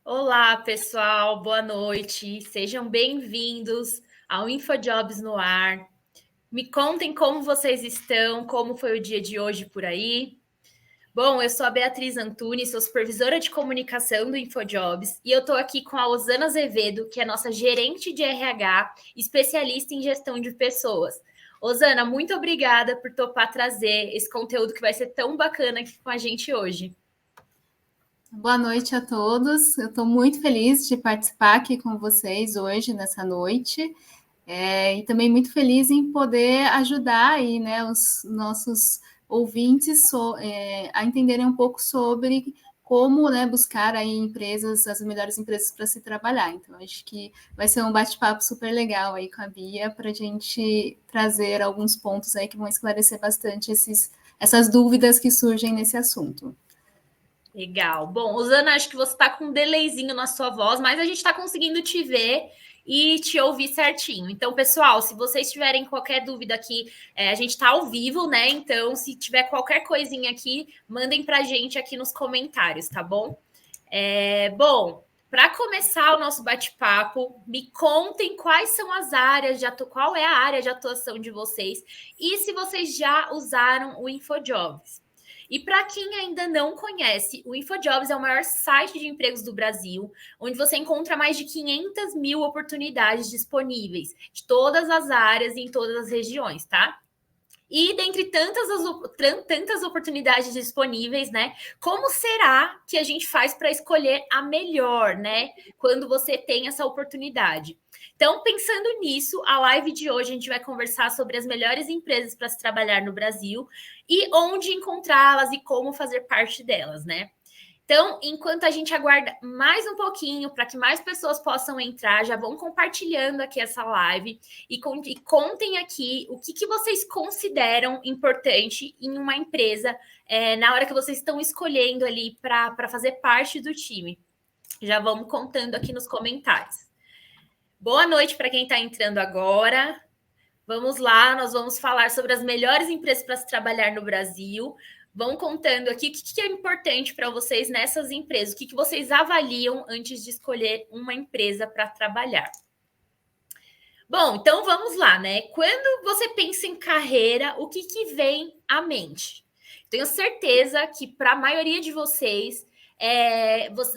Olá, pessoal, boa noite. Sejam bem-vindos ao InfoJobs no ar. Me contem como vocês estão, como foi o dia de hoje por aí. Bom, eu sou a Beatriz Antunes, sou supervisora de comunicação do InfoJobs e eu estou aqui com a Osana Azevedo, que é nossa gerente de RH, especialista em gestão de pessoas. Osana, muito obrigada por topar trazer esse conteúdo que vai ser tão bacana aqui com a gente hoje. Boa noite a todos. Eu estou muito feliz de participar aqui com vocês hoje, nessa noite, e também muito feliz em poder ajudar aí, né, os nossos ouvintes a entenderem um pouco sobre como, né, buscar aí empresas, as melhores empresas para se trabalhar. Então, acho que vai ser um bate-papo super legal aí com a Bia para a gente trazer alguns pontos aí que vão esclarecer bastante essas dúvidas que surgem nesse assunto. Legal. Bom, Osana, acho que você está com um delayzinho na sua voz, mas a gente está conseguindo te ver e te ouvir certinho. Então, pessoal, se vocês tiverem qualquer dúvida aqui, a gente está ao vivo, né? Então, se tiver qualquer coisinha aqui, mandem para a gente aqui nos comentários, tá bom? Bom, para começar o nosso bate-papo, me contem quais são as áreas qual é a área de atuação de vocês e se vocês já usaram o InfoJobs. E para quem ainda não conhece, o InfoJobs é o maior site de empregos do Brasil, onde você encontra mais de 500 mil oportunidades disponíveis, de todas as áreas e em todas as regiões, tá? E dentre tantas oportunidades disponíveis, né? Como será que a gente faz para escolher a melhor, né? Quando você tem essa oportunidade. Então, pensando nisso, a live de hoje a gente vai conversar sobre as melhores empresas para se trabalhar no Brasil e onde encontrá-las e como fazer parte delas, né? Então, enquanto a gente aguarda mais um pouquinho para que mais pessoas possam entrar, já vão compartilhando aqui essa live e contem aqui o que vocês consideram importante em uma empresa na hora que vocês estão escolhendo ali para fazer parte do time. Já vamos contando aqui nos comentários. Boa noite para quem está entrando agora. Vamos lá, nós vamos falar sobre as melhores empresas para se trabalhar no Brasil. Vão contando aqui o que é importante para vocês nessas empresas, o que vocês avaliam antes de escolher uma empresa para trabalhar. Bom, então vamos lá, né? Quando você pensa em carreira, o que vem à mente? Tenho certeza que para a maioria de vocês,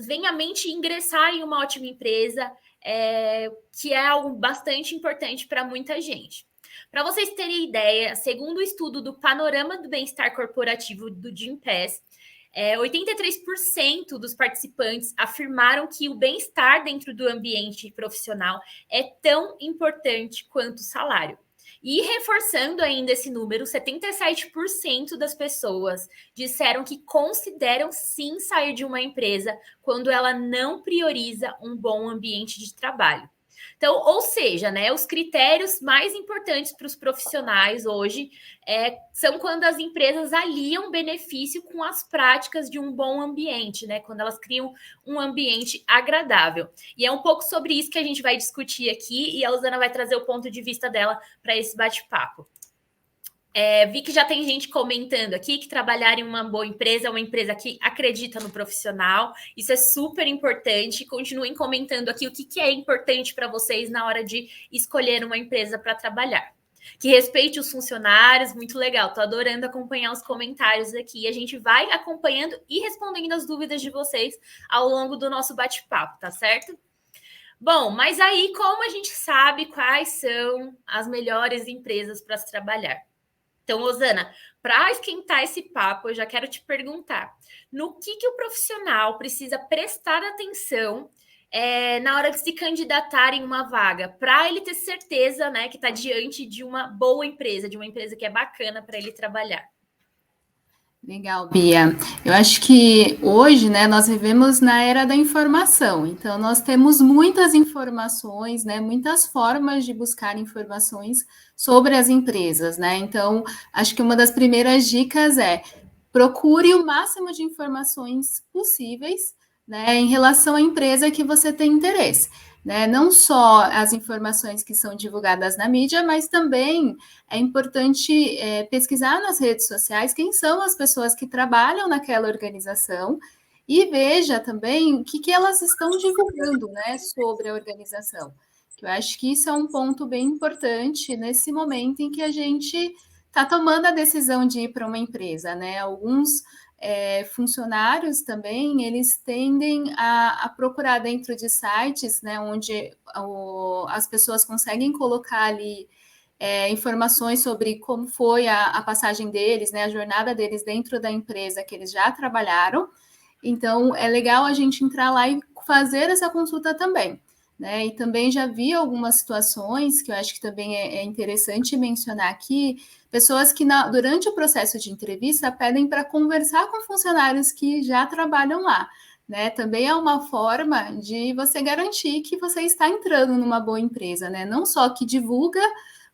vem à mente ingressar em uma ótima empresa, que é algo bastante importante para muita gente. Para vocês terem ideia, segundo o estudo do Panorama do Bem-Estar Corporativo do Gympass, 83% dos participantes afirmaram que o bem-estar dentro do ambiente profissional é tão importante quanto o salário. E reforçando ainda esse número, 77% das pessoas disseram que consideram sim sair de uma empresa quando ela não prioriza um bom ambiente de trabalho. Então, ou seja, né, os critérios mais importantes para os profissionais hoje são quando as empresas aliam benefício com as práticas de um bom ambiente, né? Quando elas criam um ambiente agradável. E é um pouco sobre isso que a gente vai discutir aqui, e a Osana vai trazer o ponto de vista dela para esse bate-papo. Vi que já tem gente comentando aqui que trabalhar em uma boa empresa é uma empresa que acredita no profissional. Isso é super importante. Continuem comentando aqui o que é importante para vocês na hora de escolher uma empresa para trabalhar. Que respeite os funcionários, muito legal. Estou adorando acompanhar os comentários aqui. A gente vai acompanhando e respondendo as dúvidas de vocês ao longo do nosso bate-papo, tá certo? Bom, mas aí como a gente sabe quais são as melhores empresas para se trabalhar? Então, Osana, para esquentar esse papo, eu já quero te perguntar, no que o profissional precisa prestar atenção na hora de se candidatar em uma vaga, para ele ter certeza, né, que está diante de uma boa empresa, de uma empresa que é bacana para ele trabalhar. Legal, Bia. Eu acho que hoje, né, nós vivemos na era da informação. Então, nós temos muitas informações, né, muitas formas de buscar informações sobre as empresas, né? Então, acho que uma das primeiras dicas é procure o máximo de informações possíveis, né, em relação à empresa que você tem interesse. Né? Não só as informações que são divulgadas na mídia, mas também é importante pesquisar nas redes sociais quem são as pessoas que trabalham naquela organização e veja também o que elas estão divulgando, né, sobre a organização. Eu acho que isso é um ponto bem importante nesse momento em que a gente está tomando a decisão de ir para uma empresa, né? Alguns funcionários também, eles tendem a procurar dentro de sites, né, onde as pessoas conseguem colocar ali informações sobre como foi a passagem deles, né, a jornada deles dentro da empresa que eles já trabalharam. Então, é legal a gente entrar lá e fazer essa consulta também. Né? E também já vi algumas situações que eu acho que também é interessante mencionar aqui, pessoas que durante o processo de entrevista pedem para conversar com funcionários que já trabalham lá. Né? Também é uma forma de você garantir que você está entrando numa boa empresa, né? Não só que divulga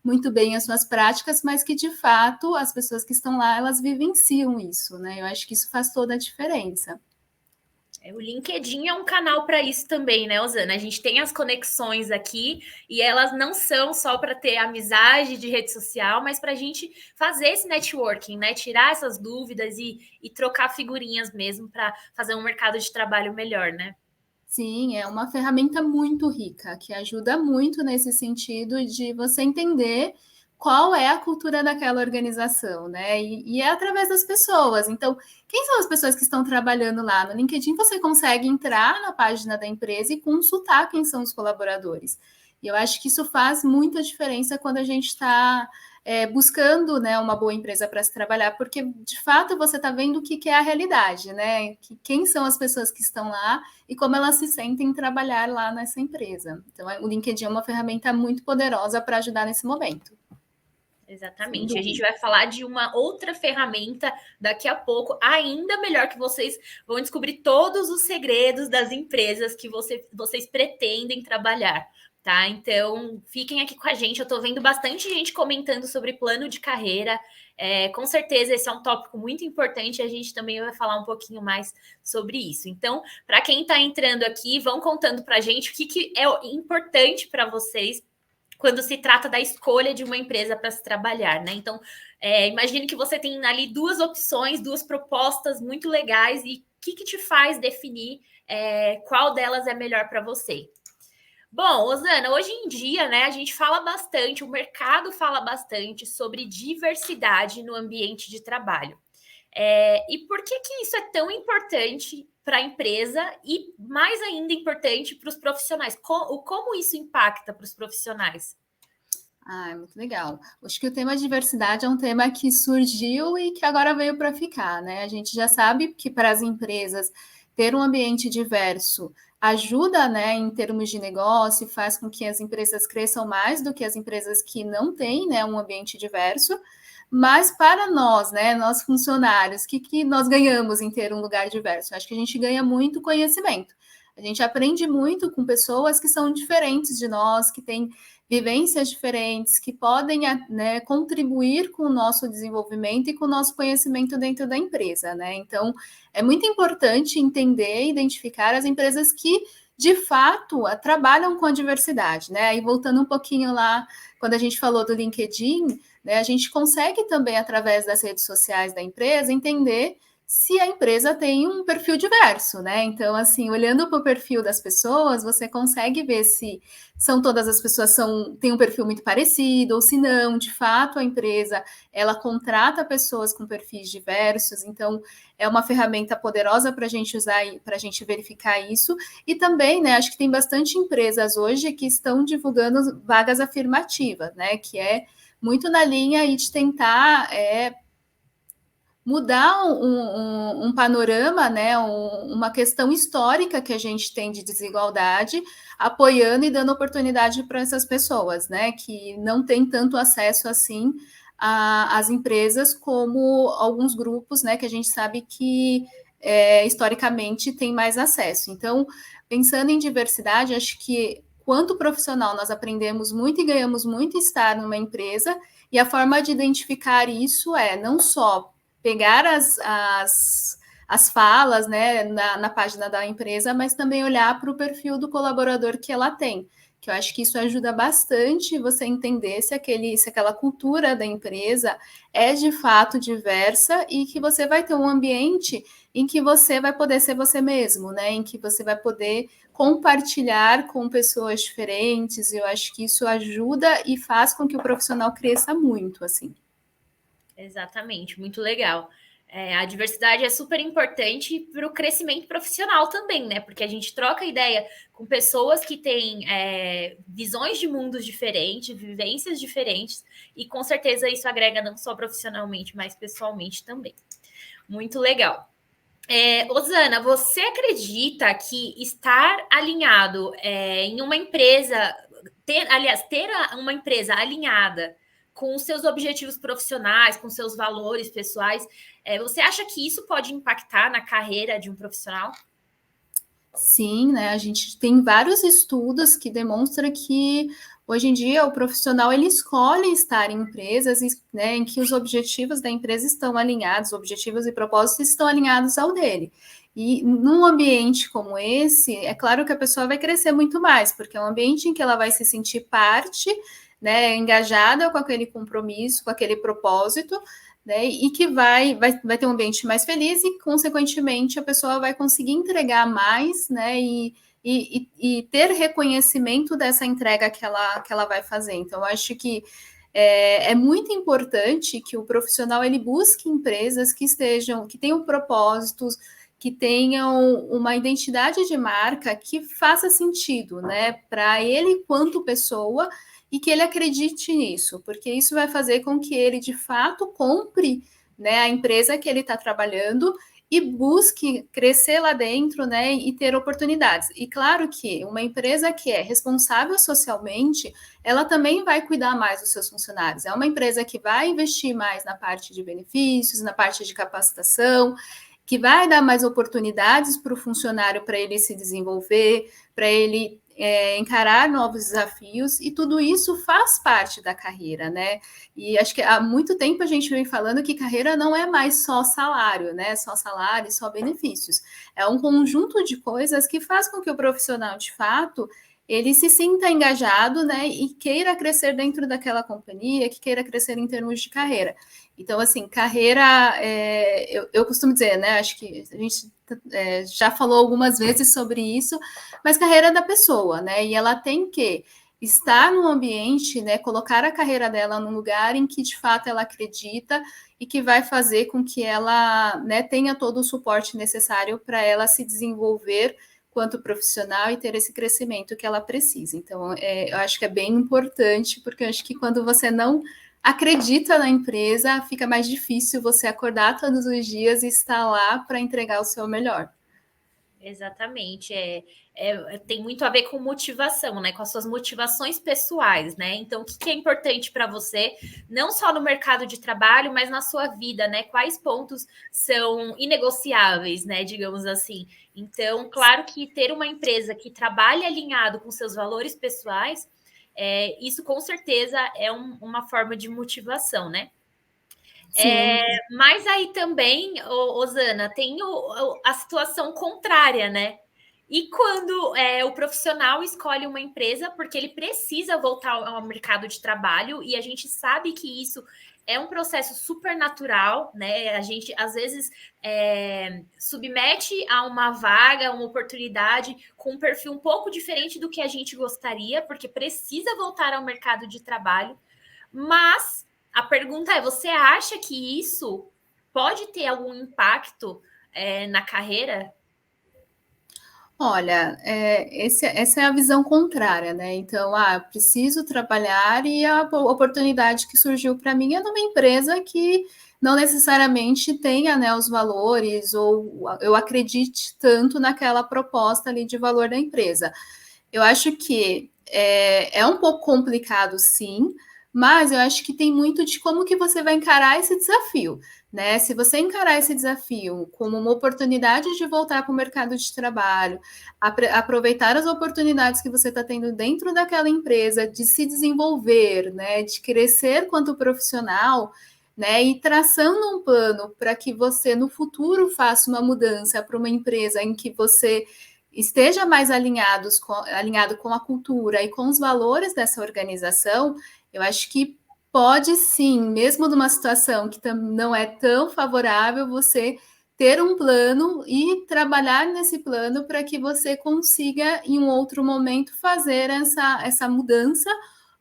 muito bem as suas práticas, mas que de fato as pessoas que estão lá, elas vivenciam isso, né? Eu acho que isso faz toda a diferença. O LinkedIn é um canal para isso também, né, Osana? A gente tem as conexões aqui e elas não são só para ter amizade de rede social, mas para a gente fazer esse networking, né? Tirar essas dúvidas e trocar figurinhas mesmo para fazer um mercado de trabalho melhor, né? Sim, é uma ferramenta muito rica, que ajuda muito nesse sentido de você entender qual é a cultura daquela organização, né? E é através das pessoas. Então, quem são as pessoas que estão trabalhando lá? No LinkedIn você consegue entrar na página da empresa e consultar quem são os colaboradores. E eu acho que isso faz muita diferença quando a gente está buscando, né, uma boa empresa para se trabalhar, porque de fato você está vendo o que é a realidade, né? Quem são as pessoas que estão lá e como elas se sentem em trabalhar lá nessa empresa. Então, o LinkedIn é uma ferramenta muito poderosa para ajudar nesse momento. Exatamente. A gente vai falar de uma outra ferramenta daqui a pouco, ainda melhor, que vocês vão descobrir todos os segredos das empresas que vocês pretendem trabalhar, tá? Então, fiquem aqui com a gente. Eu tô vendo bastante gente comentando sobre plano de carreira. Com certeza, esse é um tópico muito importante. A gente também vai falar um pouquinho mais sobre isso. Então, para quem está entrando aqui, vão contando para a gente o que é importante para vocês quando se trata da escolha de uma empresa para se trabalhar, né? Então, imagine que você tem ali duas opções, duas propostas muito legais, e o que te faz definir qual delas é melhor para você? Bom, Osana, hoje em dia, né, a gente fala bastante, o mercado fala bastante sobre diversidade no ambiente de trabalho. E por que isso é tão importante para a empresa e mais ainda importante para os profissionais? Como isso impacta para os profissionais? Ah, é muito legal. Acho que o tema diversidade é um tema que surgiu e que agora veio para ficar, né? A gente já sabe que para as empresas ter um ambiente diverso ajuda, né, em termos de negócio, faz com que as empresas cresçam mais do que as empresas que não têm, né, um ambiente diverso. Mas para nós, né, nós funcionários, o que nós ganhamos em ter um lugar diverso? Acho que a gente ganha muito conhecimento. A gente aprende muito com pessoas que são diferentes de nós, que têm vivências diferentes, que podem, né, contribuir com o nosso desenvolvimento e com o nosso conhecimento dentro da empresa, né? Então, é muito importante entender e identificar as empresas que de fato trabalham com a diversidade, né? E voltando um pouquinho lá, quando a gente falou do LinkedIn, né, a gente consegue também, através das redes sociais da empresa, entender se a empresa tem um perfil diverso, né? Então, assim, olhando para o perfil das pessoas, você consegue ver se são todas as pessoas têm um perfil muito parecido, ou se não, de fato, a empresa ela contrata pessoas com perfis diversos, então é uma ferramenta poderosa para a gente usar e para a gente verificar isso. E também, né, acho que tem bastante empresas hoje que estão divulgando vagas afirmativas, né? Que é muito na linha aí de tentar mudar um panorama, né, uma questão histórica que a gente tem de desigualdade, apoiando e dando oportunidade para essas pessoas, né, que não têm tanto acesso assim às empresas como alguns grupos, né, que a gente sabe que historicamente tem mais acesso. Então, pensando em diversidade, acho que quanto profissional nós aprendemos muito e ganhamos muito estar numa empresa, e a forma de identificar isso é não só pegar as falas, né, na página da empresa, mas também olhar para o perfil do colaborador que ela tem. que eu acho que isso ajuda bastante você entender se aquela cultura da empresa é de fato diversa e que você vai ter um ambiente em que você vai poder ser você mesmo, né? Em que você vai poder compartilhar com pessoas diferentes. Eu acho que isso ajuda e faz com que o profissional cresça muito, assim. Exatamente, muito legal. A diversidade é super importante para o crescimento profissional também, né? Porque a gente troca ideia com pessoas que têm visões de mundos diferentes, vivências diferentes, e com certeza isso agrega não só profissionalmente, mas pessoalmente também. Muito legal. Osana, você acredita que estar alinhado em uma empresa, ter uma empresa alinhada com os seus objetivos profissionais, com seus valores pessoais, você acha que isso pode impactar na carreira de um profissional? Sim, né? A gente tem vários estudos que demonstram que hoje em dia o profissional ele escolhe estar em empresas, né, em que os objetivos da empresa estão alinhados, objetivos e propósitos estão alinhados ao dele. E num ambiente como esse, é claro que a pessoa vai crescer muito mais, porque é um ambiente em que ela vai se sentir parte, né, engajada com aquele compromisso, com aquele propósito, né, e que vai ter um ambiente mais feliz e, consequentemente, a pessoa vai conseguir entregar mais, né, e ter reconhecimento dessa entrega que ela vai fazer. Então, eu acho que é muito importante que o profissional ele busque empresas que tenham propósitos, que tenham uma identidade de marca que faça sentido, né, para ele quanto pessoa e que ele acredite nisso, porque isso vai fazer com que ele de fato compre, né, a empresa que ele está trabalhando e busque crescer lá dentro, né, e ter oportunidades. E claro que uma empresa que é responsável socialmente, ela também vai cuidar mais dos seus funcionários. É uma empresa que vai investir mais na parte de benefícios, na parte de capacitação, que vai dar mais oportunidades para o funcionário para ele se desenvolver, para ele encarar novos desafios, e tudo isso faz parte da carreira, né? E acho que há muito tempo a gente vem falando que carreira não é mais só salário, né? Só salário, só benefícios. É um conjunto de coisas que faz com que o profissional, de fato, ele se sinta engajado, né? E queira crescer dentro daquela companhia, que queira crescer em termos de carreira. Então, assim, carreira, eu costumo dizer, né? Acho que a gente já falou algumas vezes sobre isso, mas carreira é da pessoa, né? E ela tem que estar no ambiente, né? Colocar a carreira dela num lugar em que de fato ela acredita e que vai fazer com que ela, né, tenha todo o suporte necessário para ela se desenvolver quanto profissional e ter esse crescimento que ela precisa. Então, eu acho que é bem importante, porque eu acho que quando você não acredita na empresa, fica mais difícil você acordar todos os dias e estar lá para entregar o seu melhor. Exatamente, tem muito a ver com motivação, né? Com as suas motivações pessoais, né? Então, o que é importante para você, não só no mercado de trabalho, mas na sua vida, né? Quais pontos são inegociáveis, né? Digamos assim. Então, claro que ter uma empresa que trabalhe alinhado com seus valores pessoais, isso com certeza é uma forma de motivação, né? Sim. Mas aí também, Osana, tem a situação contrária, né? E quando o profissional escolhe uma empresa porque ele precisa voltar ao mercado de trabalho, e a gente sabe que isso é um processo super natural, né? A gente às vezes submete a uma vaga, uma oportunidade com um perfil um pouco diferente do que a gente gostaria, porque precisa voltar ao mercado de trabalho, mas a pergunta é: você acha que isso pode ter algum impacto na carreira? Olha, essa é a visão contrária, né? Então, preciso trabalhar e a oportunidade que surgiu para mim é numa empresa que não necessariamente tenha, né, os valores ou eu acredite tanto naquela proposta ali de valor da empresa. Eu acho que é um pouco complicado, sim, mas eu acho que tem muito de como que você vai encarar esse desafio, né? Se você encarar esse desafio como uma oportunidade de voltar para o mercado de trabalho, aproveitar as oportunidades que você está tendo dentro daquela empresa, de se desenvolver, né? De crescer quanto profissional, né? E traçando um plano para que você no futuro faça uma mudança para uma empresa em que você esteja mais alinhado com a cultura e com os valores dessa organização, eu acho que pode sim, mesmo numa situação que não é tão favorável, você ter um plano e trabalhar nesse plano para que você consiga, em um outro momento, fazer essa mudança,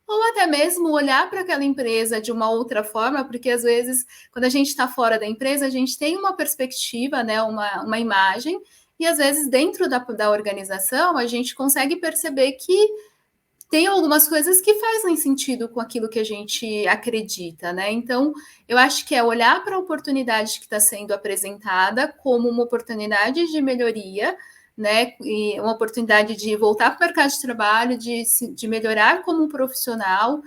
ou até mesmo olhar para aquela empresa de uma outra forma, porque às vezes, quando a gente está fora da empresa, a gente tem uma perspectiva, né, uma imagem, e às vezes dentro da organização a gente consegue perceber que tem algumas coisas que fazem sentido com aquilo que a gente acredita, né? Então, eu acho que é olhar para a oportunidade que está sendo apresentada como uma oportunidade de melhoria, né? E uma oportunidade de voltar para o mercado de trabalho, de melhorar como profissional,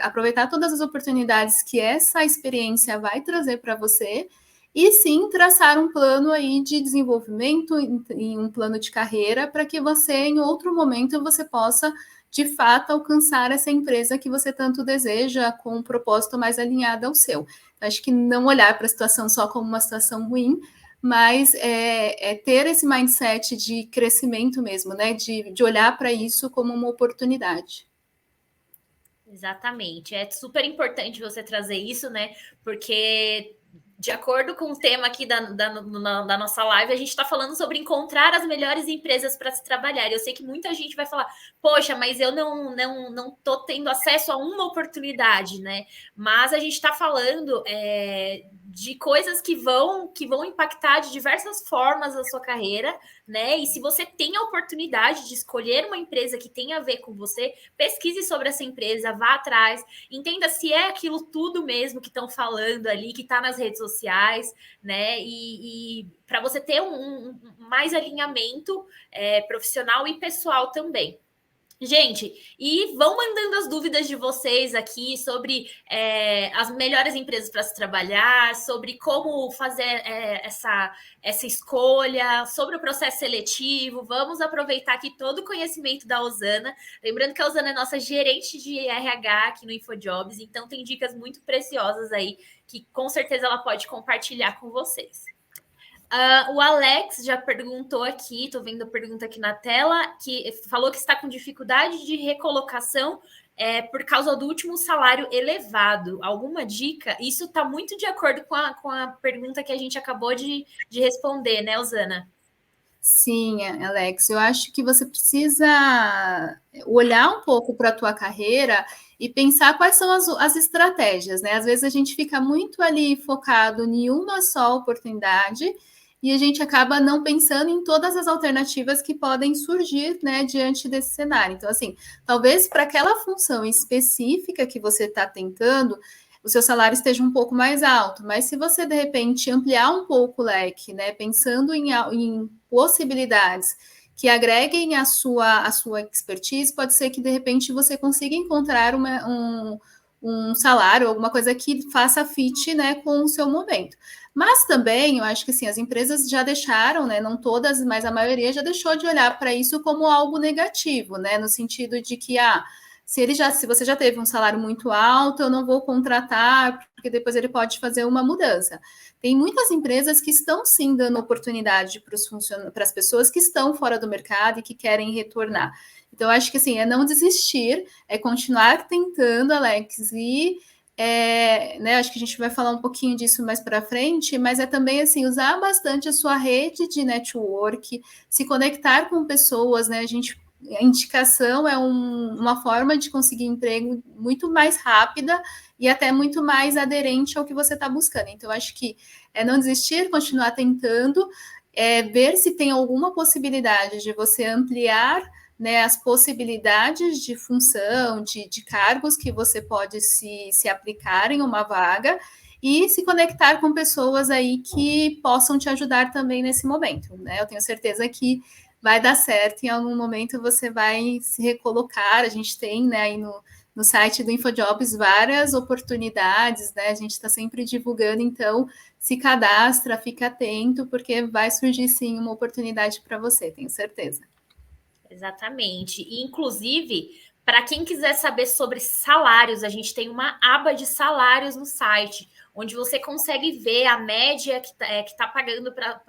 aproveitar todas as oportunidades que essa experiência vai trazer para você. E sim, traçar um plano aí de desenvolvimento, em um plano de carreira, para que você, em outro momento, você possa de fato alcançar essa empresa que você tanto deseja, com um propósito mais alinhado ao seu. Acho que não olhar para a situação só como uma situação ruim, mas ter esse mindset de crescimento mesmo, né? De olhar para isso como uma oportunidade. Exatamente. É super importante você trazer isso, né? Porque, de acordo com o tema aqui da nossa live, a gente está falando sobre encontrar as melhores empresas para se trabalhar. Eu sei que muita gente vai falar, poxa, mas eu não tô tendo acesso a uma oportunidade, né? Mas a gente está falando de coisas que vão impactar de diversas formas a sua carreira, né? E se você tem a oportunidade de escolher uma empresa que tenha a ver com você, pesquise sobre essa empresa, vá atrás, entenda se é aquilo tudo mesmo que estão falando ali, que está nas redes sociais, né? E para você ter mais alinhamento profissional e pessoal também. Gente, e vão mandando as dúvidas de vocês aqui sobre as melhores empresas para se trabalhar, sobre como fazer essa escolha, sobre o processo seletivo. Vamos aproveitar aqui todo o conhecimento da Osana. Lembrando que a Osana é nossa gerente de RH aqui no InfoJobs, então tem dicas muito preciosas aí que com certeza ela pode compartilhar com vocês. O Alex já perguntou aqui, estou vendo a pergunta aqui na tela, que falou que está com dificuldade de recolocação por causa do último salário elevado. Alguma dica? Isso está muito de acordo com a pergunta que a gente acabou de responder, né, Osana? Sim, Alex, eu acho que você precisa olhar um pouco para a tua carreira e pensar quais são as estratégias, né? Às vezes a gente fica muito ali focado em uma só oportunidade e a gente acaba não pensando em todas as alternativas que podem surgir, né, diante desse cenário. Então, assim, talvez para aquela função específica que você está tentando, o seu salário esteja um pouco mais alto, mas se você de repente ampliar um pouco o leque, né, pensando em possibilidades que agreguem a sua expertise, pode ser que de repente você consiga encontrar um salário, alguma coisa que faça fit, né, com o seu momento. Mas também, eu acho que sim, as empresas já deixaram, né, não todas, mas a maioria já deixou de olhar para isso como algo negativo, né, no sentido de que, se você já teve um salário muito alto, eu não vou contratar, porque depois ele pode fazer uma mudança. Tem muitas empresas que estão sim dando oportunidade para as pessoas que estão fora do mercado e que querem retornar. Então, acho que assim, é não desistir, é continuar tentando, Alex, e né, acho que a gente vai falar um pouquinho disso mais para frente, mas é também assim, usar bastante a sua rede de network, se conectar com pessoas, né? A indicação é uma forma de conseguir emprego muito mais rápida e até muito mais aderente ao que você está buscando. Então, acho que é não desistir, continuar tentando, ver se tem alguma possibilidade de você ampliar, né, as possibilidades de função, de cargos que você pode se aplicar em uma vaga e se conectar com pessoas aí que possam te ajudar também nesse momento, né? Eu tenho certeza que vai dar certo, em algum momento você vai se recolocar. A gente tem, né, aí no site do InfoJobs várias oportunidades, né? A gente está sempre divulgando, então se cadastra, fica atento, porque vai surgir sim uma oportunidade para você, tenho certeza. Exatamente. E, inclusive, para quem quiser saber sobre salários, a gente tem uma aba de salários no site, onde você consegue ver a média que está pagando para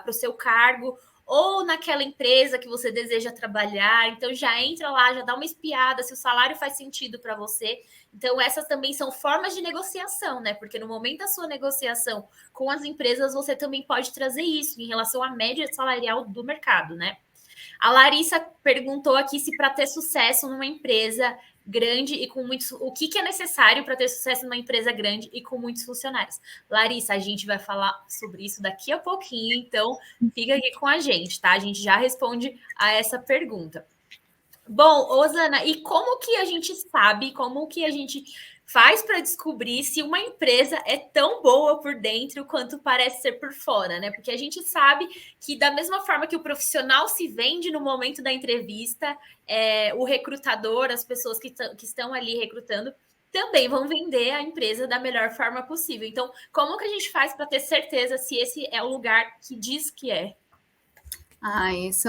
o seu cargo, ou naquela empresa que você deseja trabalhar. Então já entra lá, já dá uma espiada se o salário faz sentido para você. Então essas também são formas de negociação, né? Porque no momento da sua negociação com as empresas, você também pode trazer isso em relação à média salarial do mercado, né? A Larissa perguntou aqui se para ter sucesso numa empresa grande e com muitos. O que é necessário para ter sucesso numa empresa grande e com muitos funcionários? Larissa, a gente vai falar sobre isso daqui a pouquinho, então fica aqui com a gente, tá? A gente já responde a essa pergunta. Bom, Osana, e como que a gente sabe, como que a gente faz para descobrir se uma empresa é tão boa por dentro quanto parece ser por fora, né? Porque a gente sabe que da mesma forma que o profissional se vende no momento da entrevista, o recrutador, as pessoas que estão ali recrutando, também vão vender a empresa da melhor forma possível. Então, como que a gente faz para ter certeza se esse é o lugar que diz que é?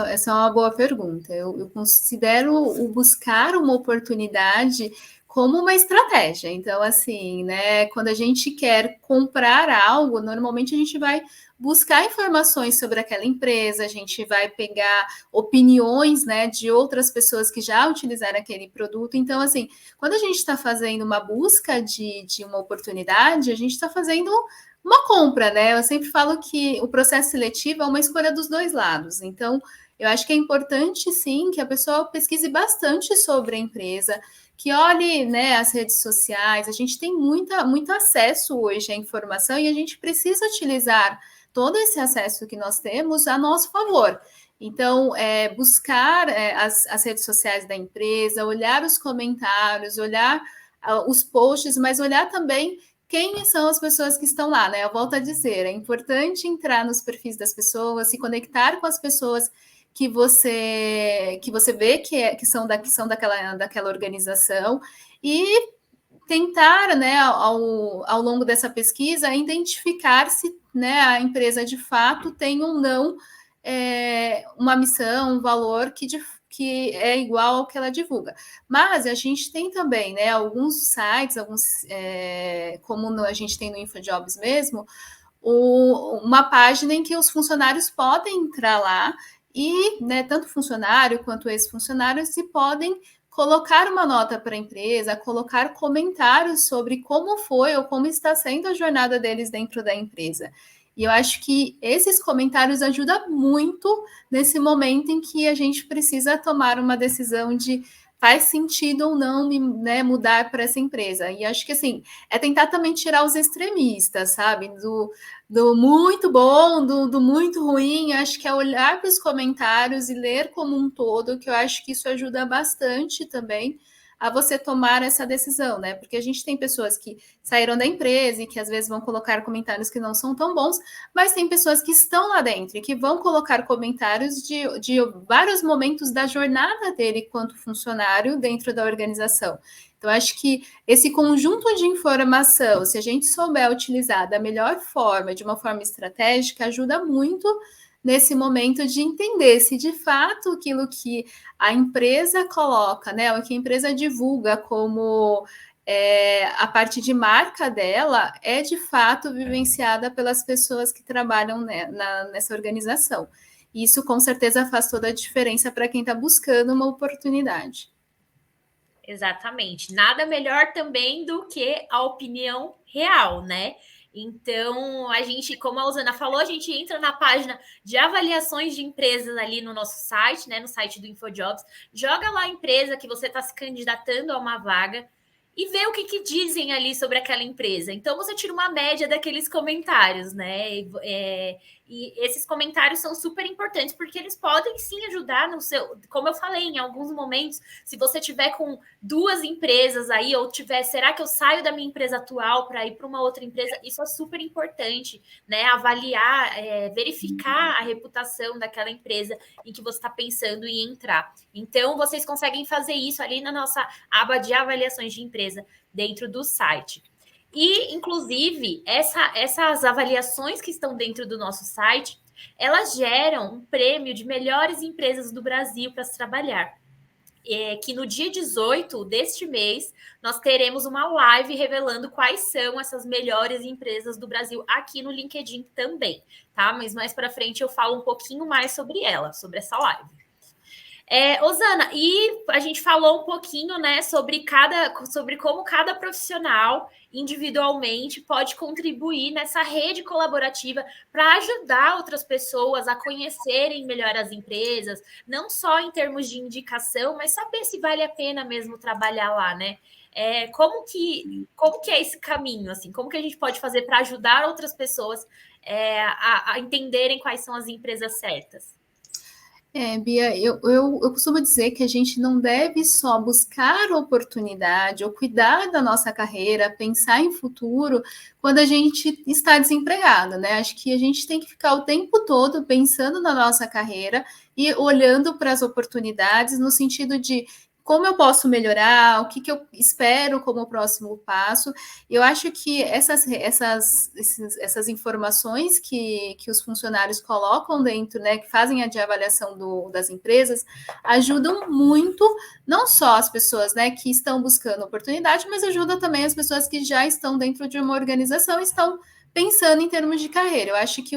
Essa é uma boa pergunta. Eu considero o buscar uma oportunidade como uma estratégia. Então, assim, né, quando a gente quer comprar algo, normalmente a gente vai buscar informações sobre aquela empresa, a gente vai pegar opiniões, né, de outras pessoas que já utilizaram aquele produto. Então, assim, quando a gente está fazendo uma busca de uma oportunidade, a gente está fazendo uma compra, né? Eu sempre falo que o processo seletivo é uma escolha dos dois lados. Então, eu acho que é importante, sim, que a pessoa pesquise bastante sobre a empresa, que olhe, né, as redes sociais. A gente tem muito acesso hoje à informação e a gente precisa utilizar todo esse acesso que nós temos a nosso favor. Então, buscar as redes sociais da empresa, olhar os comentários, olhar os posts, mas olhar também quem são as pessoas que estão lá, né? Eu volto a dizer, é importante entrar nos perfis das pessoas, se conectar com as pessoas que você vê que são daquela organização e tentar, né, ao longo dessa pesquisa, identificar se, né, a empresa de fato tem ou não uma missão, um valor que é igual ao que ela divulga. Mas a gente tem também, né, alguns sites, como a gente tem no InfoJobs mesmo, uma página em que os funcionários podem entrar lá e, né, tanto funcionário quanto ex-funcionários, se podem colocar uma nota para a empresa, colocar comentários sobre como foi ou como está sendo a jornada deles dentro da empresa. E eu acho que esses comentários ajudam muito nesse momento em que a gente precisa tomar uma decisão de faz sentido ou não, né, mudar para essa empresa. E acho que, assim, é tentar também tirar os extremistas, sabe? Do muito bom, do muito ruim. Acho que é olhar para os comentários e ler como um todo, que eu acho que isso ajuda bastante também a você tomar essa decisão, né? Porque a gente tem pessoas que saíram da empresa e que às vezes vão colocar comentários que não são tão bons, mas tem pessoas que estão lá dentro e que vão colocar comentários de vários momentos da jornada dele quanto funcionário dentro da organização. Então, acho que esse conjunto de informação, se a gente souber utilizar da melhor forma, de uma forma estratégica, ajuda muito nesse momento de entender se de fato aquilo que a empresa coloca, né, o que a empresa divulga como a parte de marca dela é de fato vivenciada pelas pessoas que trabalham, né, nessa organização. Isso com certeza faz toda a diferença para quem está buscando uma oportunidade. Exatamente. Nada melhor também do que a opinião real, né? Então, a gente, como a Osana falou, a gente entra na página de avaliações de empresas ali no nosso site, né? No site do InfoJobs, joga lá a empresa que você está se candidatando a uma vaga e vê o que dizem ali sobre aquela empresa. Então, você tira uma média daqueles comentários, né? E esses comentários são super importantes, porque eles podem sim ajudar no seu. Como eu falei, em alguns momentos, se você tiver com duas empresas aí, ou tiver, será que eu saio da minha empresa atual para ir para uma outra empresa? Isso é super importante, né? Avaliar, verificar a reputação daquela empresa em que você está pensando em entrar. Então, vocês conseguem fazer isso ali na nossa aba de avaliações de empresa dentro do site. E, inclusive, essas avaliações que estão dentro do nosso site, elas geram um prêmio de melhores empresas do Brasil para se trabalhar. que no dia 18 deste mês nós teremos uma live revelando quais são essas melhores empresas do Brasil aqui no LinkedIn também, tá? Mas mais para frente eu falo um pouquinho mais sobre ela, sobre essa live. Osana, e a gente falou um pouquinho, né, sobre como cada profissional individualmente pode contribuir nessa rede colaborativa para ajudar outras pessoas a conhecerem melhor as empresas, não só em termos de indicação, mas saber se vale a pena mesmo trabalhar lá, né? Como que é esse caminho, assim? Como que a gente pode fazer para ajudar outras pessoas a entenderem quais são as empresas certas? Bia, eu costumo dizer que a gente não deve só buscar oportunidade ou cuidar da nossa carreira, pensar em futuro quando a gente está desempregado, né? Acho que a gente tem que ficar o tempo todo pensando na nossa carreira e olhando para as oportunidades no sentido de como eu posso melhorar, o que eu espero como próximo passo. Eu acho que essas informações que os funcionários colocam dentro, né, que fazem a de avaliação das empresas, ajudam muito, não só as pessoas, né, que estão buscando oportunidade, mas ajuda também as pessoas que já estão dentro de uma organização e estão pensando em termos de carreira. Eu acho que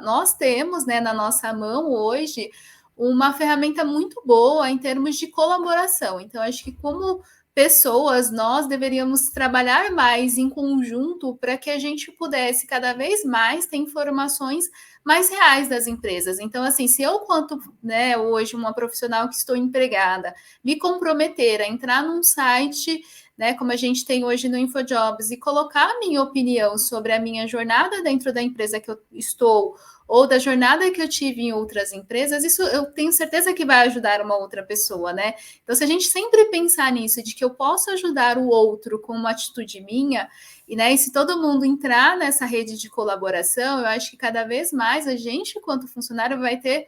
nós temos, né, na nossa mão hoje uma ferramenta muito boa em termos de colaboração. Então, acho que como pessoas, nós deveríamos trabalhar mais em conjunto para que a gente pudesse cada vez mais ter informações mais reais das empresas. Então, assim, se eu, quanto, né, hoje, uma profissional que estou empregada, me comprometer a entrar num site, né, como a gente tem hoje no InfoJobs, e colocar a minha opinião sobre a minha jornada dentro da empresa que eu estou, ou da jornada que eu tive em outras empresas, isso eu tenho certeza que vai ajudar uma outra pessoa, né? Então, se a gente sempre pensar nisso, de que eu posso ajudar o outro com uma atitude minha, e, né, e se todo mundo entrar nessa rede de colaboração, eu acho que cada vez mais a gente, quanto funcionário, vai ter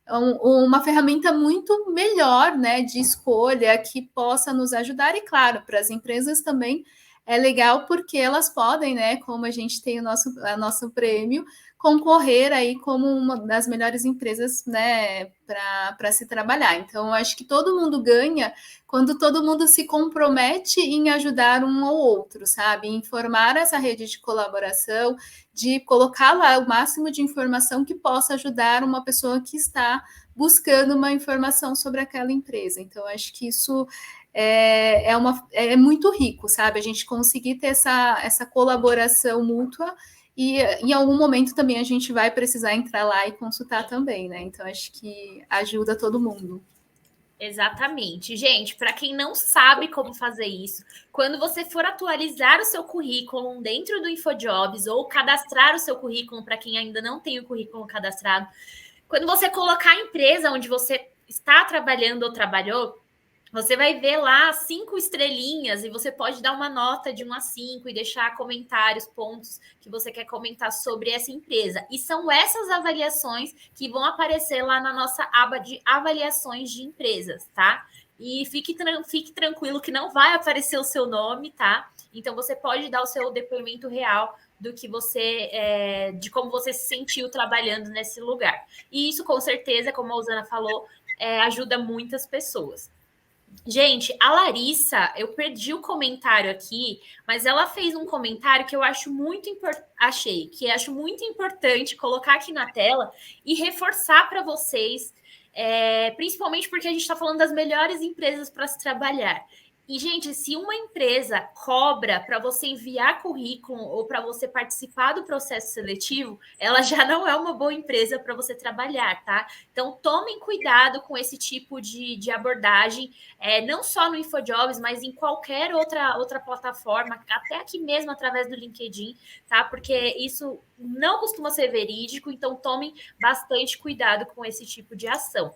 uma ferramenta muito melhor, né, de escolha que possa nos ajudar, e claro, para as empresas também é legal porque elas podem, né, como a gente tem o nosso prêmio, concorrer aí como uma das melhores empresas, né, para se trabalhar. Então, eu acho que todo mundo ganha quando todo mundo se compromete em ajudar um ao outro, sabe? Em formar essa rede de colaboração, de colocar lá o máximo de informação que possa ajudar uma pessoa que está buscando uma informação sobre aquela empresa. Então, acho que isso é muito rico, sabe? A gente conseguir ter essa colaboração mútua, e em algum momento também a gente vai precisar entrar lá e consultar também, né? Então, acho que ajuda todo mundo. Exatamente. Gente, para quem não sabe como fazer isso, quando você for atualizar o seu currículo dentro do InfoJobs ou cadastrar o seu currículo, para quem ainda não tem o currículo cadastrado, quando você colocar a empresa onde você está trabalhando ou trabalhou, você vai ver lá 5 estrelinhas e você pode dar uma nota de 1 a 5 e deixar comentários, pontos que você quer comentar sobre essa empresa. E são essas avaliações que vão aparecer lá na nossa aba de avaliações de empresas, tá? E fique tranquilo que não vai aparecer o seu nome, tá? Então você pode dar o seu depoimento real do que de como você se sentiu trabalhando nesse lugar. E isso, com certeza, como a Osana falou, ajuda muitas pessoas. Gente, a Larissa, eu perdi o comentário aqui, mas ela fez um comentário que eu acho muito importante colocar aqui na tela e reforçar para vocês, principalmente porque a gente está falando das melhores empresas para se trabalhar. E, gente, se uma empresa cobra para você enviar currículo ou para você participar do processo seletivo, ela já não é uma boa empresa para você trabalhar, tá? Então, tomem cuidado com esse tipo de abordagem, não só no InfoJobs, mas em qualquer outra plataforma, até aqui mesmo através do LinkedIn, tá? Porque isso não costuma ser verídico, então tomem bastante cuidado com esse tipo de ação.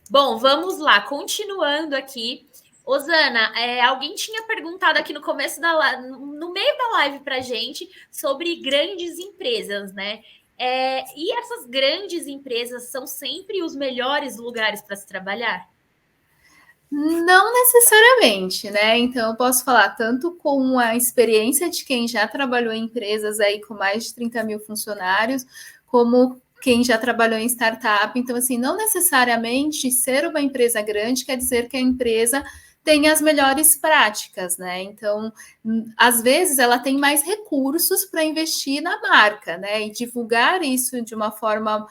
Bom, vamos lá, continuando aqui. Osana, alguém tinha perguntado aqui no começo no meio da live para gente sobre grandes empresas, né? E essas grandes empresas são sempre os melhores lugares para se trabalhar? Não necessariamente, né? Então, eu posso falar tanto com a experiência de quem já trabalhou em empresas aí com mais de 30 mil funcionários, como quem já trabalhou em startup. Então, assim, não necessariamente ser uma empresa grande quer dizer que a empresa tem as melhores práticas, né? Então, às vezes ela tem mais recursos para investir na marca, né? E divulgar isso de uma forma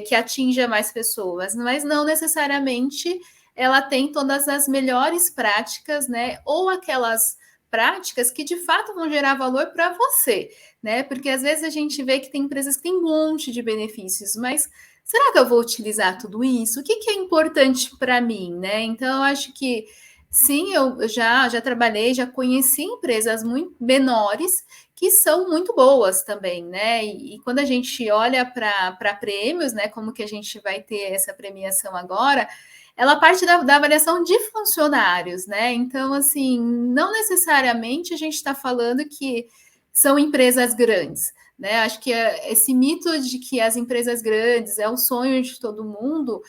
que atinja mais pessoas, mas não necessariamente ela tem todas as melhores práticas, né? Ou aquelas práticas que de fato vão gerar valor para você, né? Porque às vezes a gente vê que tem empresas que têm um monte de benefícios, mas será que eu vou utilizar tudo isso? O que, que é importante para mim, né? Então, eu acho que sim, eu já trabalhei, já conheci empresas muito menores que são muito boas também, né? E quando a gente olha para prêmios, né? Como que a gente vai ter essa premiação agora, ela parte da avaliação de funcionários, né? Então, assim, não necessariamente a gente está falando que são empresas grandes, né? Acho que esse mito de que as empresas grandes é o sonho de todo mundo,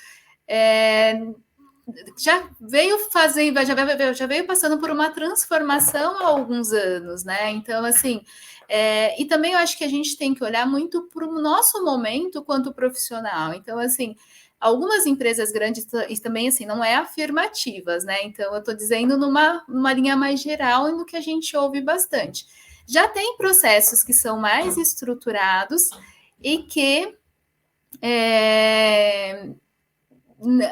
já veio fazendo, já veio passando por uma transformação há alguns anos, né? Então, assim, e também eu acho que a gente tem que olhar muito para o nosso momento quanto profissional. Então, assim, algumas empresas grandes e também assim não é afirmativas, né? Então, eu estou dizendo numa linha mais geral e no que a gente ouve bastante. Já tem processos que são mais estruturados e que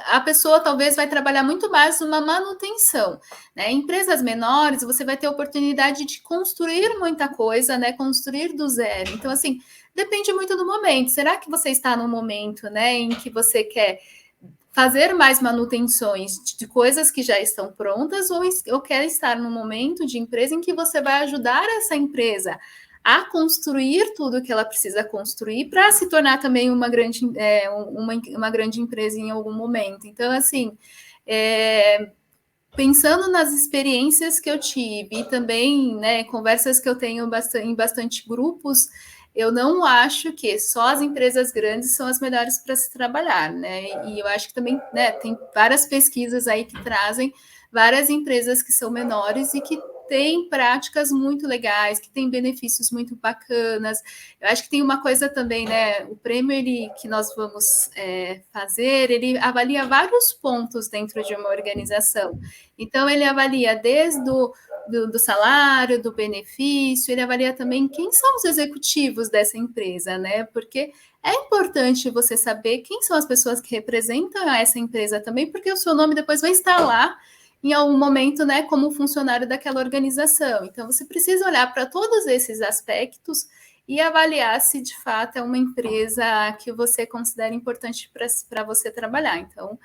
a pessoa talvez vai trabalhar muito mais numa manutenção, né? Em empresas menores, você vai ter a oportunidade de construir muita coisa, né? Construir do zero. Então, assim, depende muito do momento. Será que você está no momento, né, em que você quer fazer mais manutenções de coisas que já estão prontas ou quer estar no momento de empresa em que você vai ajudar essa empresa a construir tudo que ela precisa construir para se tornar também uma grande empresa em algum momento. Então, assim, pensando nas experiências que eu tive e também, né, conversas que eu tenho em bastante grupos, eu não acho que só as empresas grandes são as melhores para se trabalhar, né? E eu acho que também, né, tem várias pesquisas aí que trazem várias empresas que são menores e que têm práticas muito legais, que têm benefícios muito bacanas. Eu acho que tem uma coisa também, né? O prêmio que nós vamos fazer, ele avalia vários pontos dentro de uma organização. Então, ele avalia desde do salário, do benefício, ele avalia também quem são os executivos dessa empresa, né? Porque é importante você saber quem são as pessoas que representam essa empresa também, porque o seu nome depois vai estar lá em algum momento, né, como funcionário daquela organização. Então, você precisa olhar para todos esses aspectos e avaliar se de fato é uma empresa que você considera importante para você trabalhar. Então,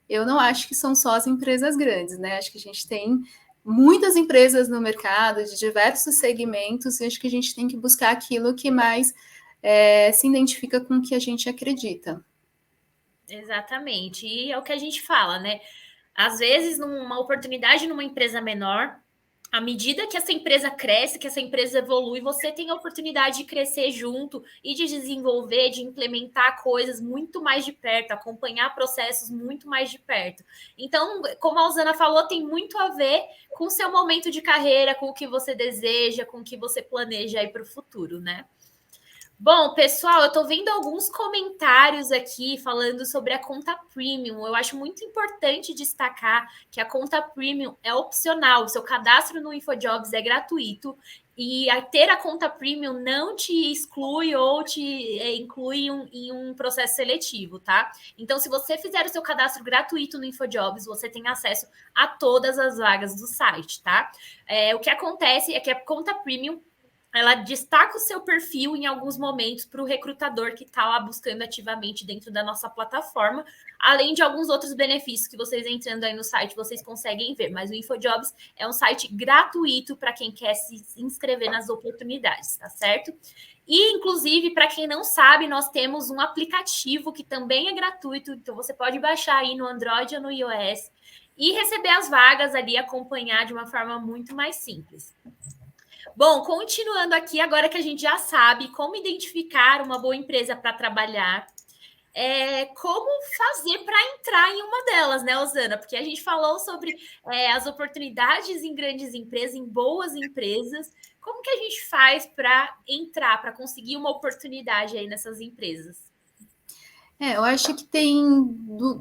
eu não acho que são só as empresas grandes, né? Acho que a gente tem muitas empresas no mercado de diversos segmentos e acho que a gente tem que buscar aquilo que mais se identifica com o que a gente acredita. Exatamente. E é o que a gente fala, né? Às vezes, numa oportunidade numa empresa menor, à medida que essa empresa cresce, que essa empresa evolui, você tem a oportunidade de crescer junto e de desenvolver, de implementar coisas muito mais de perto, acompanhar processos muito mais de perto. Então, como a Usana falou, tem muito a ver com o seu momento de carreira, com o que você deseja, com o que você planeja aí para o futuro, né? Bom, pessoal, eu estou vendo alguns comentários aqui falando sobre a conta premium. Eu acho muito importante destacar que a conta premium é opcional. O seu cadastro no InfoJobs é gratuito e ter a conta premium não te exclui ou te inclui em um processo seletivo, tá? Então, se você fizer o seu cadastro gratuito no InfoJobs, você tem acesso a todas as vagas do site, tá? O que acontece é que a conta premium ela destaca o seu perfil em alguns momentos para o recrutador que está lá buscando ativamente dentro da nossa plataforma, além de alguns outros benefícios que vocês entrando aí no site vocês conseguem ver. Mas o InfoJobs é um site gratuito para quem quer se inscrever nas oportunidades, tá certo? E, inclusive, para quem não sabe, nós temos um aplicativo que também é gratuito, então você pode baixar aí no Android ou no iOS e receber as vagas ali, acompanhar de uma forma muito mais simples. Bom, continuando aqui, agora que a gente já sabe como identificar uma boa empresa para trabalhar, como fazer para entrar em uma delas, né, Osana? Porque a gente falou sobre as oportunidades em grandes empresas, em boas empresas. Como que a gente faz para entrar, para conseguir uma oportunidade aí nessas empresas? Eu acho que tem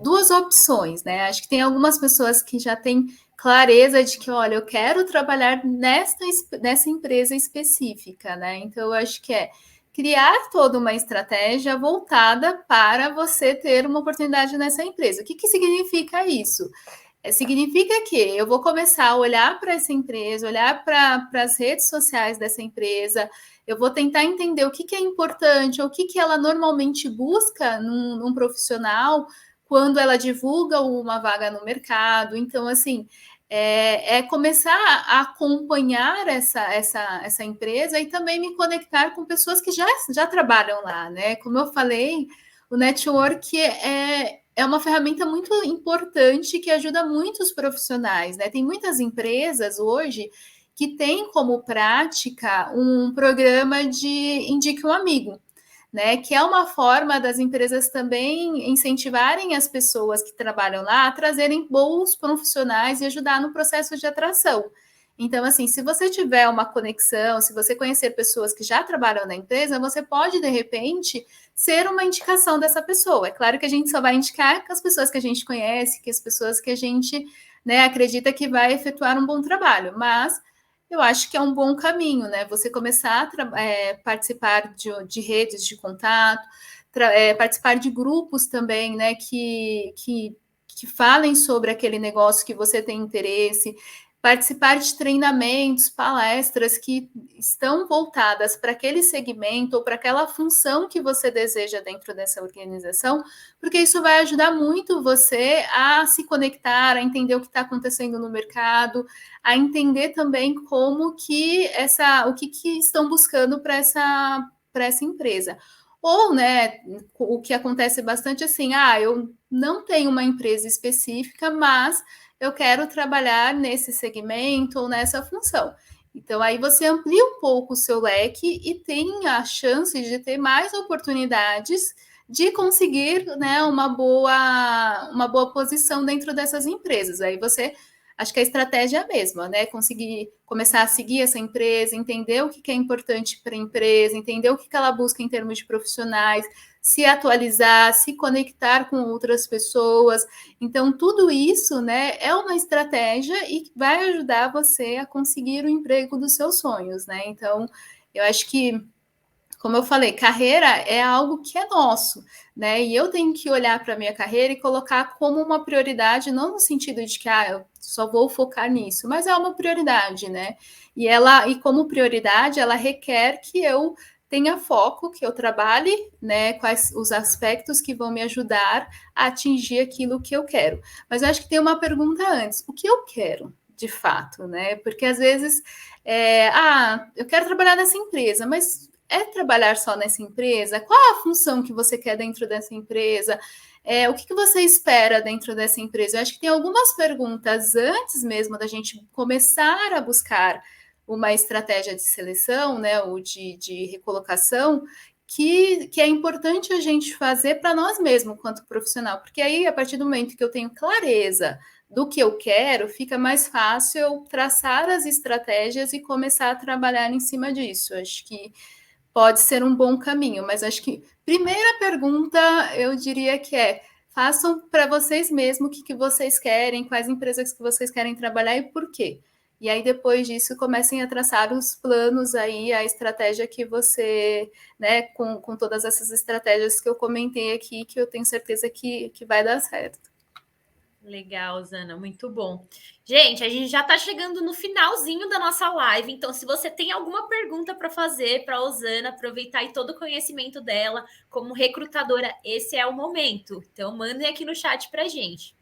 duas opções, né? Acho que tem algumas pessoas que já têm clareza de que, olha, eu quero trabalhar nessa empresa específica, né? Então, eu acho que é criar toda uma estratégia voltada para você ter uma oportunidade nessa empresa. O que significa isso? Significa que eu vou começar a olhar para essa empresa, olhar para as redes sociais dessa empresa, eu vou tentar entender o que é importante, ou o que ela normalmente busca num profissional quando ela divulga uma vaga no mercado. Então, assim, começar a acompanhar essa empresa e também me conectar com pessoas que já trabalham lá, né? Como eu falei, o network é uma ferramenta muito importante que ajuda muitos profissionais, né? Tem muitas empresas hoje que têm como prática um programa de indique um amigo, né? Que é uma forma das empresas também incentivarem as pessoas que trabalham lá a trazerem bons profissionais e ajudar no processo de atração. Então, assim, se você tiver uma conexão, se você conhecer pessoas que já trabalham na empresa, você pode, de repente, ser uma indicação dessa pessoa. É claro que a gente só vai indicar as pessoas que a gente conhece, que as pessoas que a gente, né, acredita que vai efetuar um bom trabalho, mas eu acho que é um bom caminho, né? Você começar a participar de redes de contato, participar de grupos também, né? Que falem sobre aquele negócio que você tem interesse, participar de treinamentos, palestras que estão voltadas para aquele segmento ou para aquela função que você deseja dentro dessa organização, porque isso vai ajudar muito você a se conectar, a entender o que está acontecendo no mercado, a entender também como que o que estão buscando para essa empresa. Ou, né, o que acontece bastante assim, eu não tenho uma empresa específica, mas eu quero trabalhar nesse segmento ou nessa função. Então, aí você amplia um pouco o seu leque e tem a chance de ter mais oportunidades de conseguir, né, uma boa posição dentro dessas empresas. Aí você, acho que a estratégia é a mesma, né? Conseguir começar a seguir essa empresa, entender o que é importante para a empresa, entender o que ela busca em termos de profissionais, se atualizar, se conectar com outras pessoas. Então, tudo isso, né, é uma estratégia e vai ajudar você a conseguir o emprego dos seus sonhos, né? Então, eu acho que, como eu falei, carreira é algo que é nosso, né? E eu tenho que olhar para a minha carreira e colocar como uma prioridade, não no sentido de que eu só vou focar nisso, mas é uma prioridade, né? E como prioridade, ela requer que eu tenha foco, que eu trabalhe, né? Quais os aspectos que vão me ajudar a atingir aquilo que eu quero. Mas eu acho que tem uma pergunta antes: o que eu quero? De fato, né? Porque às vezes, eu quero trabalhar nessa empresa, mas trabalhar só nessa empresa? Qual a função que você quer dentro dessa empresa? O que você espera dentro dessa empresa? Eu acho que tem algumas perguntas antes mesmo da gente começar a buscar uma estratégia de seleção, né, ou de recolocação, que é importante a gente fazer para nós mesmos, quanto profissional, porque aí, a partir do momento que eu tenho clareza do que eu quero, fica mais fácil eu traçar as estratégias e começar a trabalhar em cima disso. Acho que pode ser um bom caminho, mas acho que primeira pergunta eu diria que façam para vocês mesmos o que vocês querem, quais empresas que vocês querem trabalhar e por quê. E aí, depois disso, comecem a traçar os planos aí, a estratégia que você, né, com todas essas estratégias que eu comentei aqui, que eu tenho certeza que vai dar certo. Legal, Zana, muito bom. Gente, a gente já está chegando no finalzinho da nossa live, então se você tem alguma pergunta para fazer para a Osana, aproveitar e todo o conhecimento dela como recrutadora, esse é o momento. Então mandem aqui no chat para a gente.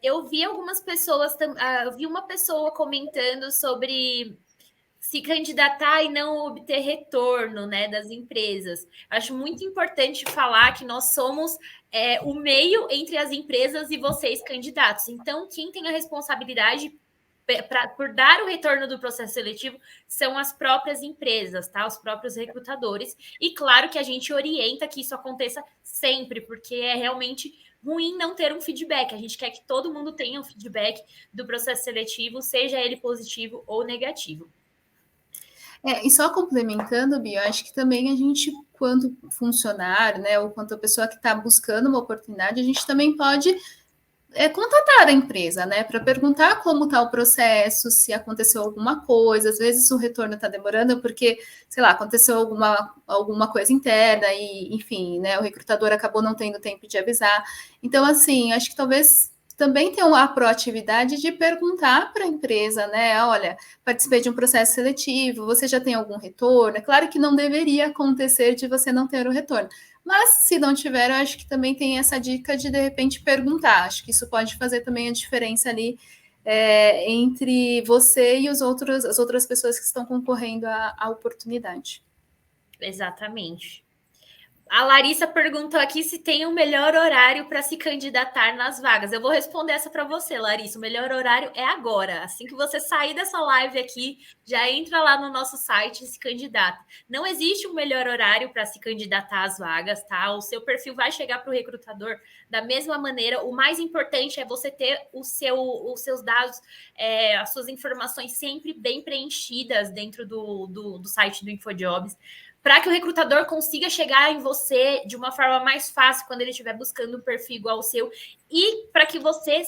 Eu vi algumas pessoas, eu vi uma pessoa comentando sobre se candidatar e não obter retorno, né, das empresas. Acho muito importante falar que nós somos o meio entre as empresas e vocês, candidatos. Então, quem tem a responsabilidade por dar o retorno do processo seletivo são as próprias empresas, tá? Os próprios recrutadores. E claro que a gente orienta que isso aconteça sempre, porque é realmente ruim não ter um feedback. A gente quer que todo mundo tenha um feedback do processo seletivo, seja ele positivo ou negativo. E só complementando, Bia, eu acho que também a gente quanto funcionário, né, ou quanto a pessoa que está buscando uma oportunidade, a gente também pode contatar a empresa, né, para perguntar como está o processo, se aconteceu alguma coisa, às vezes o retorno está demorando porque, sei lá, aconteceu alguma coisa interna e, enfim, né, o recrutador acabou não tendo tempo de avisar. Então, assim, acho que talvez também tenha a proatividade de perguntar para a empresa, né, olha, participei de um processo seletivo, você já tem algum retorno? É claro que não deveria acontecer de você não ter o retorno, mas se não tiver, eu acho que também tem essa dica de repente perguntar. Acho que isso pode fazer também a diferença ali entre você e as outras pessoas que estão concorrendo à oportunidade. Exatamente. A Larissa perguntou aqui se tem o melhor horário para se candidatar nas vagas. Eu vou responder essa para você, Larissa. O melhor horário é agora. Assim que você sair dessa live aqui, já entra lá no nosso site e se candidata. Não existe um melhor horário para se candidatar às vagas, tá? O seu perfil vai chegar para o recrutador da mesma maneira. O mais importante é você ter os seus dados, as suas informações sempre bem preenchidas dentro do site do InfoJobs, para que o recrutador consiga chegar em você de uma forma mais fácil quando ele estiver buscando um perfil igual ao seu, e para que você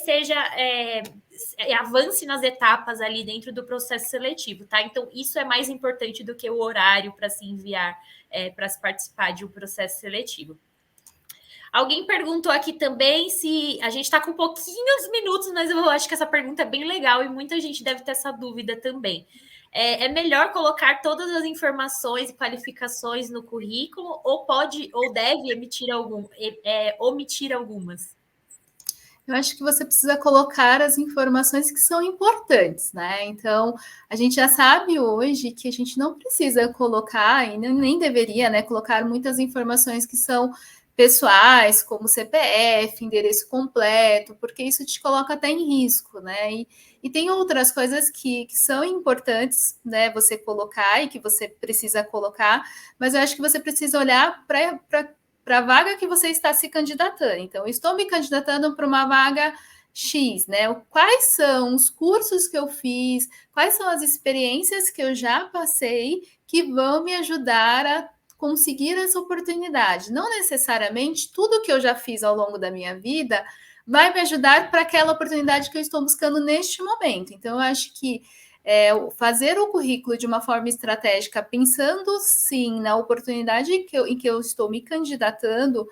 avance nas etapas ali dentro do processo seletivo, tá? Então, isso é mais importante do que o horário para se enviar, para se participar de um processo seletivo. Alguém perguntou aqui também se a gente está com pouquinhos minutos, mas eu acho que essa pergunta é bem legal e muita gente deve ter essa dúvida também. É melhor colocar todas as informações e qualificações no currículo ou pode ou deve omitir algumas? Eu acho que você precisa colocar as informações que são importantes, né? Então, a gente já sabe hoje que a gente não precisa colocar, e nem deveria, né, colocar muitas informações que são pessoais, como CPF, endereço completo, porque isso te coloca até em risco, né? E tem outras coisas que são importantes, né, você colocar e que você precisa colocar, mas eu acho que você precisa olhar para a vaga que você está se candidatando. Então, estou me candidatando para uma vaga X, né? Quais são os cursos que eu fiz, quais são as experiências que eu já passei que vão me ajudar a conseguir essa oportunidade. Não necessariamente tudo que eu já fiz ao longo da minha vida vai me ajudar para aquela oportunidade que eu estou buscando neste momento. Então, eu acho que fazer o currículo de uma forma estratégica, pensando sim na oportunidade em que eu estou me candidatando,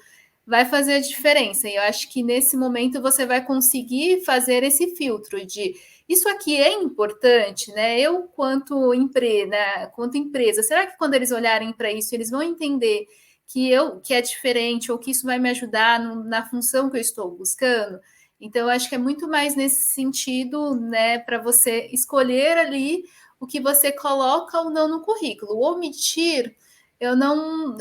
vai fazer a diferença. E eu acho que nesse momento você vai conseguir fazer esse filtro de isso aqui é importante, né? Eu, quanto empresa, será que quando eles olharem para isso, eles vão entender que é diferente ou que isso vai me ajudar na função que eu estou buscando? Então, eu acho que é muito mais nesse sentido, né, para você escolher ali o que você coloca ou não no currículo. O omitir, eu não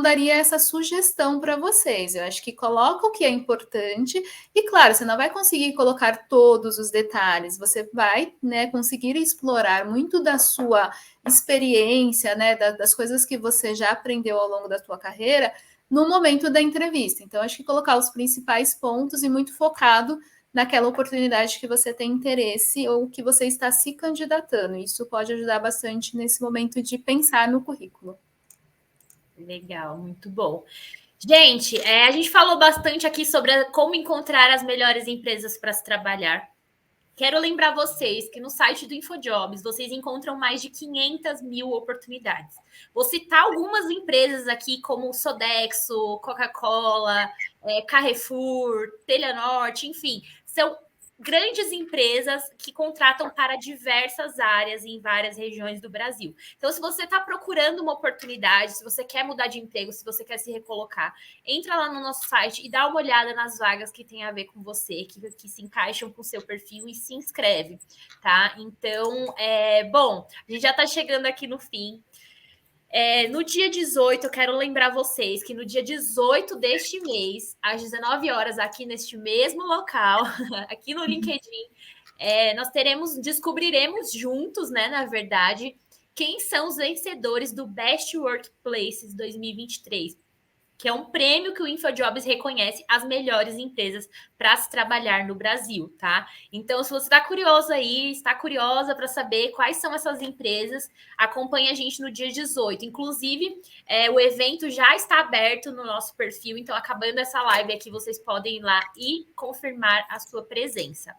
daria essa sugestão para vocês. Eu acho que coloca o que é importante e, claro, você não vai conseguir colocar todos os detalhes. Você vai, né, conseguir explorar muito da sua experiência, né, das coisas que você já aprendeu ao longo da sua carreira no momento da entrevista. Então, acho que colocar os principais pontos e muito focado naquela oportunidade que você tem interesse ou que você está se candidatando. Isso pode ajudar bastante nesse momento de pensar no currículo. Legal, muito bom. Gente, a gente falou bastante aqui sobre como encontrar as melhores empresas para se trabalhar. Quero lembrar vocês que no site do InfoJobs vocês encontram mais de 500 mil oportunidades. Vou citar algumas empresas aqui, como Sodexo, Coca-Cola, Carrefour, Telenorte, enfim, são grandes empresas que contratam para diversas áreas em várias regiões do Brasil. Então, se você está procurando uma oportunidade, se você quer mudar de emprego, se você quer se recolocar, entra lá no nosso site e dá uma olhada nas vagas que tem a ver com você, que se encaixam com o seu perfil e se inscreve, tá? Então, bom, a gente já está chegando aqui no fim. No dia 18, eu quero lembrar vocês que no dia 18 deste mês, às 19 horas, aqui neste mesmo local, aqui no LinkedIn, nós descobriremos juntos, né, na verdade, quem são os vencedores do Best Workplaces 2023. que é um prêmio que o InfoJobs reconhece as melhores empresas para se trabalhar no Brasil, tá? Então, se você está curioso aí, está curiosa para saber quais são essas empresas, acompanhe a gente no dia 18. Inclusive, o evento já está aberto no nosso perfil, então, acabando essa live aqui, vocês podem ir lá e confirmar a sua presença.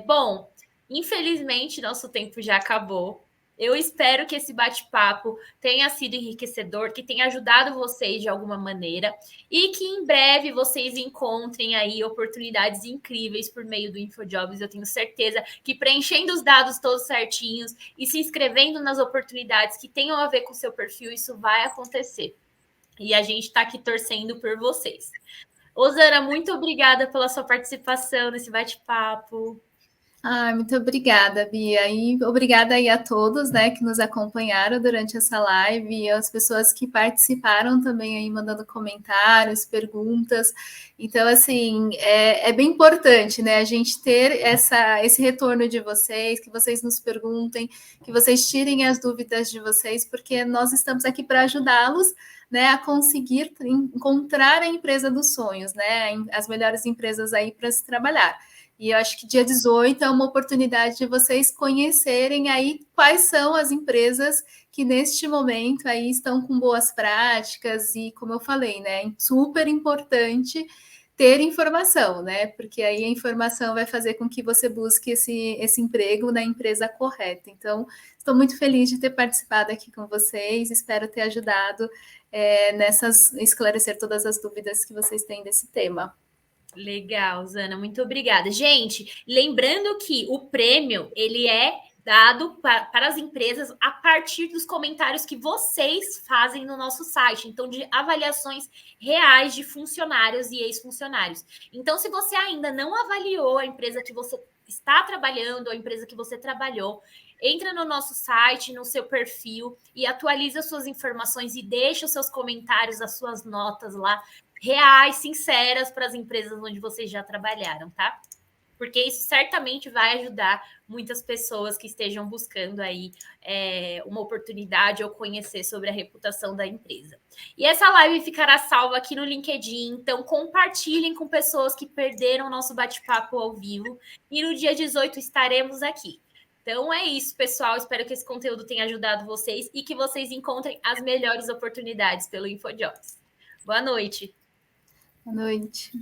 Bom, infelizmente, nosso tempo já acabou. Eu espero que esse bate-papo tenha sido enriquecedor, que tenha ajudado vocês de alguma maneira e que em breve vocês encontrem aí oportunidades incríveis por meio do InfoJobs. Eu tenho certeza que preenchendo os dados todos certinhos e se inscrevendo nas oportunidades que tenham a ver com o seu perfil, isso vai acontecer. E a gente está aqui torcendo por vocês. Osana, muito obrigada pela sua participação nesse bate-papo. Muito obrigada, Bia. E obrigada aí a todos, né, que nos acompanharam durante essa live e as pessoas que participaram também aí, mandando comentários, perguntas. Então, assim, é bem importante, né, a gente ter esse retorno de vocês, que vocês nos perguntem, que vocês tirem as dúvidas de vocês, porque nós estamos aqui para ajudá-los, né, a conseguir encontrar a empresa dos sonhos, né, as melhores empresas aí para se trabalhar. E eu acho que dia 18 é uma oportunidade de vocês conhecerem aí quais são as empresas que neste momento aí estão com boas práticas e, como eu falei, né, super importante ter informação, né, porque aí a informação vai fazer com que você busque esse emprego na empresa correta. Então, estou muito feliz de ter participado aqui com vocês, espero ter ajudado esclarecer todas as dúvidas que vocês têm desse tema. Legal, Zana, muito obrigada. Gente, lembrando que o prêmio, ele é dado para as empresas a partir dos comentários que vocês fazem no nosso site, então de avaliações reais de funcionários e ex-funcionários. Então, se você ainda não avaliou a empresa que você está trabalhando, a empresa que você trabalhou, entra no nosso site, no seu perfil e atualiza suas informações e deixa os seus comentários, as suas notas lá, reais, sinceras para as empresas onde vocês já trabalharam, tá? Porque isso certamente vai ajudar muitas pessoas que estejam buscando aí uma oportunidade ou conhecer sobre a reputação da empresa. E essa live ficará salva aqui no LinkedIn, então compartilhem com pessoas que perderam o nosso bate-papo ao vivo e no dia 18 estaremos aqui. Então é isso, pessoal. Espero que esse conteúdo tenha ajudado vocês e que vocês encontrem as melhores oportunidades pelo InfoJobs. Boa noite. Boa noite.